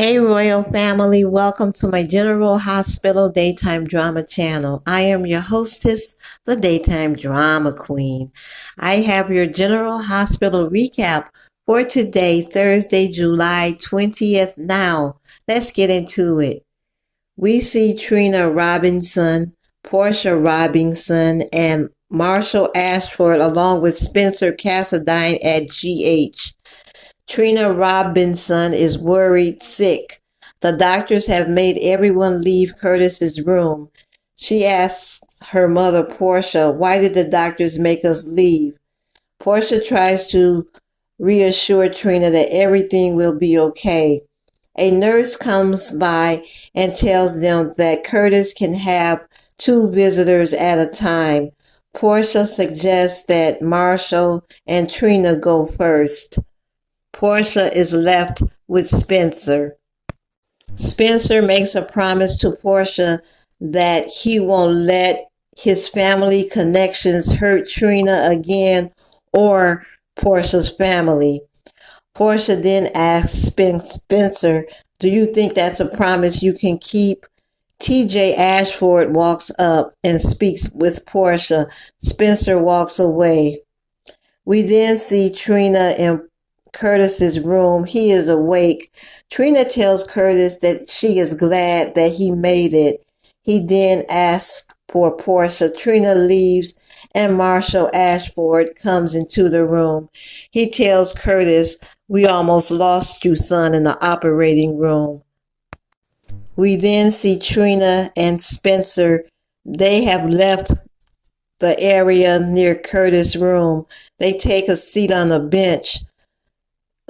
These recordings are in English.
Hey, Royal Family, welcome to my General Hospital Daytime Drama channel. I am your hostess, the Daytime Drama Queen. I have your General Hospital recap for today, Thursday, July 20th. Now, let's get into it. We see Trina Robinson, Portia Robinson, and Marshall Ashford along with Spencer Cassadine at GH. Trina Robinson is worried sick. The doctors have made everyone leave Curtis's room. She asks her mother, Portia, why did the doctors make us leave? Portia tries to reassure Trina that everything will be okay. A nurse comes by and tells them that Curtis can have 2 visitors at a time. Portia suggests that Marshall and Trina go first. Portia is left with Spencer. Spencer makes a promise to Portia that he won't let his family connections hurt Trina again or Portia's family. Portia then asks Spencer, do you think that's a promise you can keep? TJ Ashford walks up and speaks with Portia. Spencer walks away. We then see Trina in Curtis's room. He is awake. Trina tells Curtis that she is glad that he made it. He then asks for Portia. Trina leaves and Marshall Ashford comes into the room. He tells Curtis, we almost lost you, son, in the operating room. We then see Trina and Spencer. They have left the area near Curtis' room. They take a seat on a bench.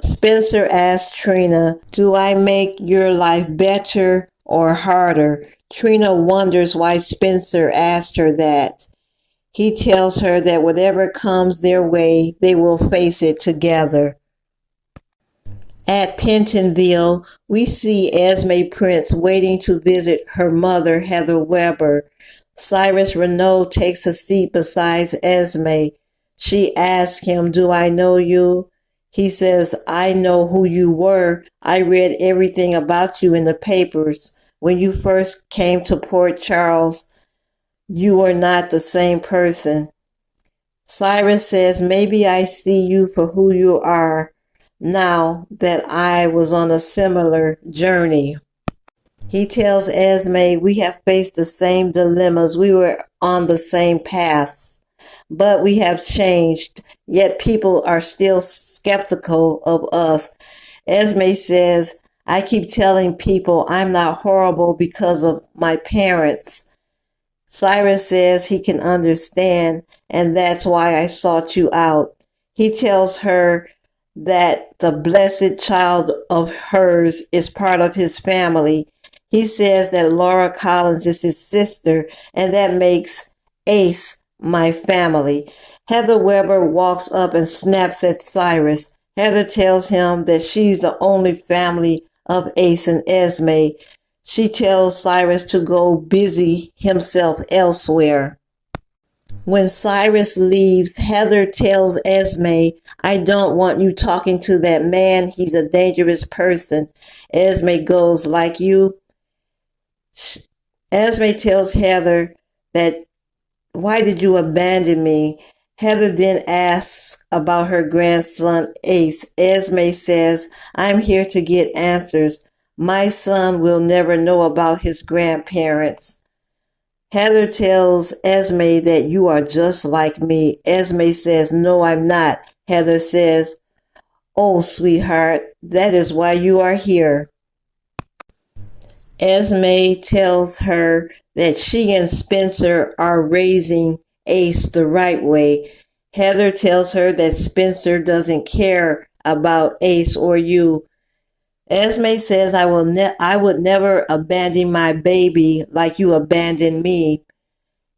Spencer asks Trina, do I make your life better or harder? Trina wonders why Spencer asked her that. He tells her that whatever comes their way, they will face it together. At Pentonville, we see Esme Prince waiting to visit her mother, Heather Weber. Cyrus Renaud takes a seat beside Esme. She asks him, do I know you? He says, I know who you were. I read everything about you in the papers. When you first came to Port Charles, you were not the same person. Cyrus says, maybe I see you for who you are now that I was on a similar journey. He tells Esme, we have faced the same dilemmas. We were on the same paths, but we have changed. Yet people are still skeptical of us. Esme says, I keep telling people I'm not horrible because of my parents. Cyrus says he can understand, and that's why I sought you out. He tells her that the blessed child of hers is part of his family. He says that Laura Collins is his sister, and that makes Ace my family. Heather Weber walks up and snaps at Cyrus. Heather tells him that she's the only family of Ace and Esme. She tells Cyrus to go busy himself elsewhere. When Cyrus leaves, Heather tells Esme, I don't want you talking to that man. He's a dangerous person. Esme goes, like you? Esme tells Heather that, why did you abandon me? Heather then asks about her grandson, Ace. Esme says, I'm here to get answers. My son will never know about his grandparents. Heather tells Esme that you are just like me. Esme says, no, I'm not. Heather says, oh, sweetheart, that is why you are here. Esme tells her that she and Spencer are raising Ace the right way. Heather tells her that Spencer doesn't care about Ace or you. Esme says, I would never abandon my baby like you abandoned me.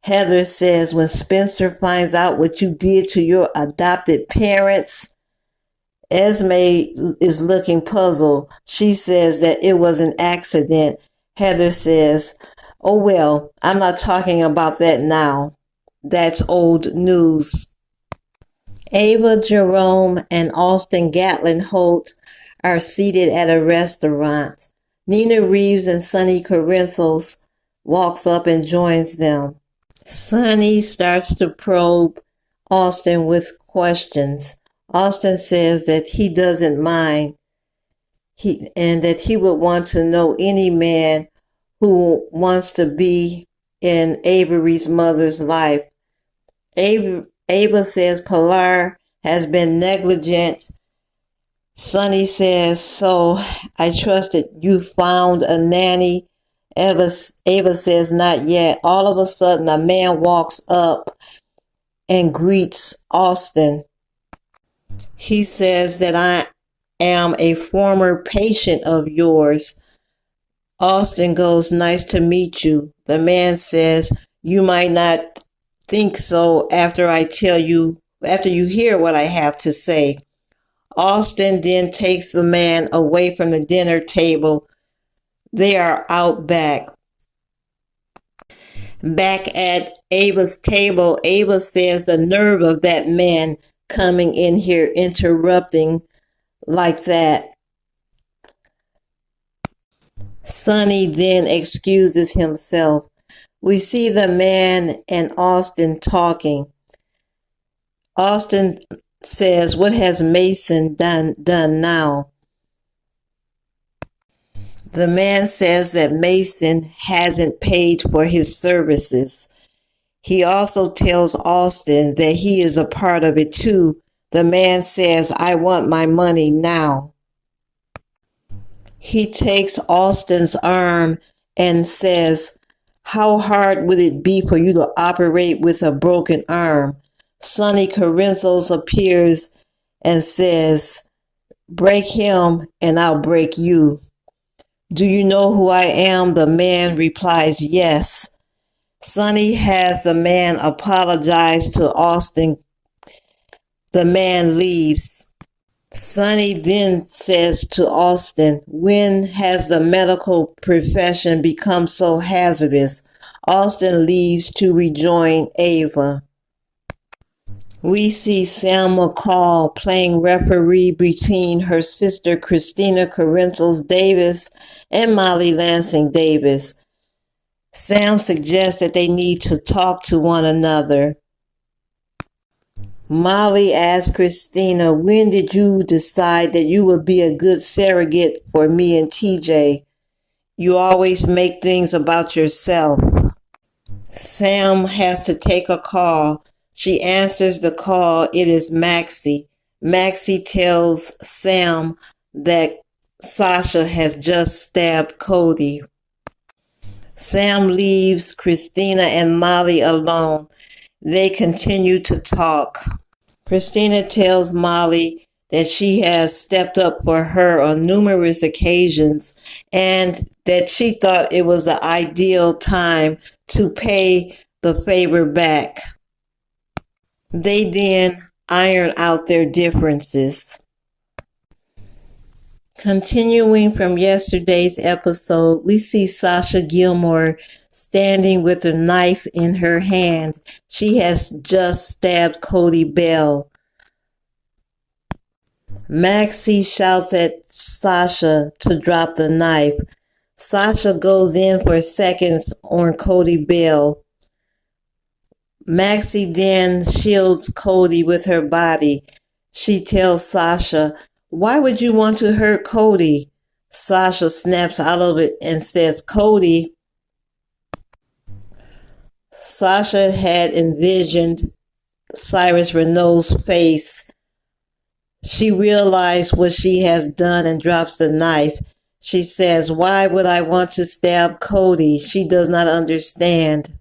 Heather says, when Spencer finds out what you did to your adopted parents, Esme is looking puzzled. She says that it was an accident. Heather says, oh, well, I'm not talking about that now. That's old news. Ava Jerome and Austin Gatlin Holt are seated at a restaurant. Nina Reeves and Sonny Corinthos walks up and joins them. Sonny starts to probe Austin with questions. Austin says that he doesn't mind and that he would want to know any man who wants to be in Avery's mother's life. Ava says Pilar has been negligent. Sonny says, so I trusted you found a nanny. Ava says, not yet. All of a sudden, a man walks up and greets Austin. He says that I am a former patient of yours. Austin goes, nice to meet you. The man says, you might not think so after you hear what I have to say. Austin then takes the man away from the dinner table. They are out back. Back at Ava's table, Ava says the nerve of that man coming in here interrupting like that. Sonny then excuses himself. We see the man and Austin talking. Austin says, what has Mason done now? The man says that Mason hasn't paid for his services. He also tells Austin that he is a part of it too. The man says, I want my money now. He takes Austin's arm and says, how hard would it be for you to operate with a broken arm? Sonny Corinthos appears and says, break him and I'll break you. Do you know who I am? The man replies, yes. Sonny has the man apologize to Austin. The man leaves. Sonny then says to Austin, when has the medical profession become so hazardous? Austin leaves to rejoin Ava. We see Sam McCall playing referee between her sister Christina Corinthos Davis and Molly Lansing Davis. Sam suggests that they need to talk to one another. Molly asks Christina, when did you decide that you would be a good surrogate for me and TJ? You always make things about yourself. Sam has to take a call. She answers the call. It is Maxie. Maxie tells Sam that Sasha has just stabbed Cody. Sam leaves Christina and Molly alone. They continue to talk. Christina tells Molly that she has stepped up for her on numerous occasions and that she thought it was the ideal time to pay the favor back. They then iron out their differences. Continuing from yesterday's episode, we see Sasha Gilmore standing with a knife in her hand. She has just stabbed Cody Bell. Maxie shouts at Sasha to drop the knife. Sasha goes in for seconds on Cody Bell. Maxie then shields Cody with her body. She tells Sasha, why would you want to hurt Cody? Sasha snaps out of it and says, Cody. Sasha had envisioned Cyrus Renault's face. She realized what she has done and drops the knife. She says, why would I want to stab Cody? She does not understand.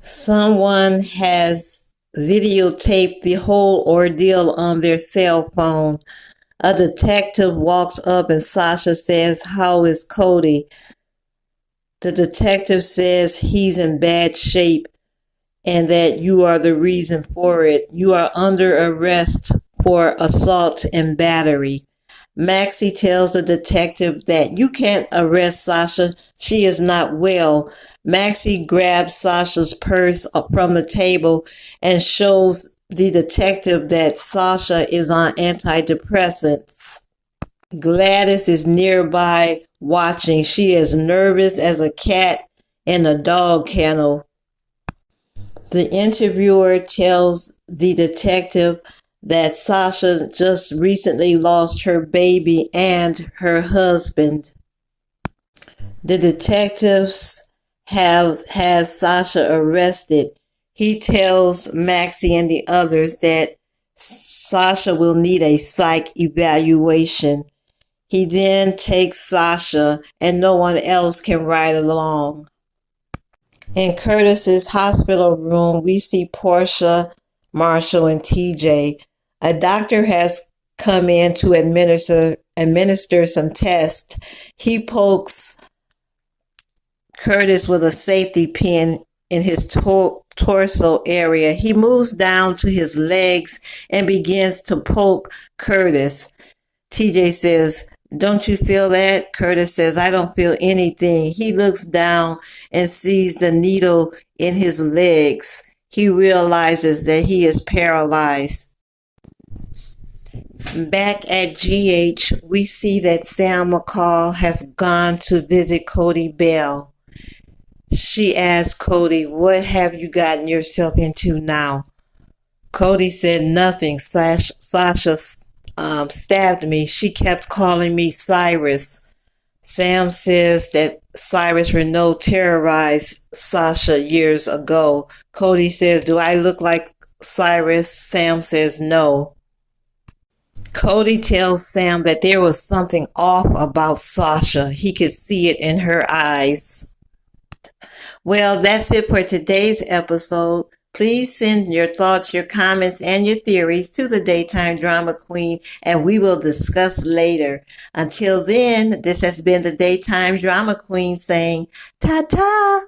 Someone has videotaped the whole ordeal on their cell phone. A detective walks up and Sasha says, how is Cody? The detective says he's in bad shape and that you are the reason for it. You are under arrest for assault and battery. Maxie tells the detective that you can't arrest Sasha. She is not well. Maxie grabs Sasha's purse from the table and shows the detective that Sasha is on antidepressants. Gladys is nearby watching. She is nervous as a cat in a dog kennel. The interviewer tells the detective that Sasha just recently lost her baby and her husband. The detectives has Sasha arrested. He tells Maxie and the others that Sasha will need a psych evaluation. He then takes Sasha and no one else can ride along. In Curtis's hospital room, we see Portia, Marshall, and TJ. A doctor has come in to administer some tests. He pokes Curtis with a safety pin in his torso area. He moves down to his legs and begins to poke Curtis. TJ says, "Don't you feel that?" Curtis says, "I don't feel anything." He looks down and sees the needle in his legs. He realizes that he is paralyzed. Back at GH, we see that Sam McCall has gone to visit Cody Bell. She asks Cody, "What have you gotten yourself into now?" Cody said, "Nothing. Sasha stabbed me. She kept calling me Cyrus." Sam says that Cyrus Renault terrorized Sasha years ago. Cody says, "Do I look like Cyrus?" Sam says, "No." Cody tells Sam that there was something off about Sasha. He could see it in her eyes. Well, that's it for today's episode. Please send your thoughts, your comments, and your theories to the Daytime Drama Queen, and we will discuss later. Until then, this has been the Daytime Drama Queen saying, ta-ta!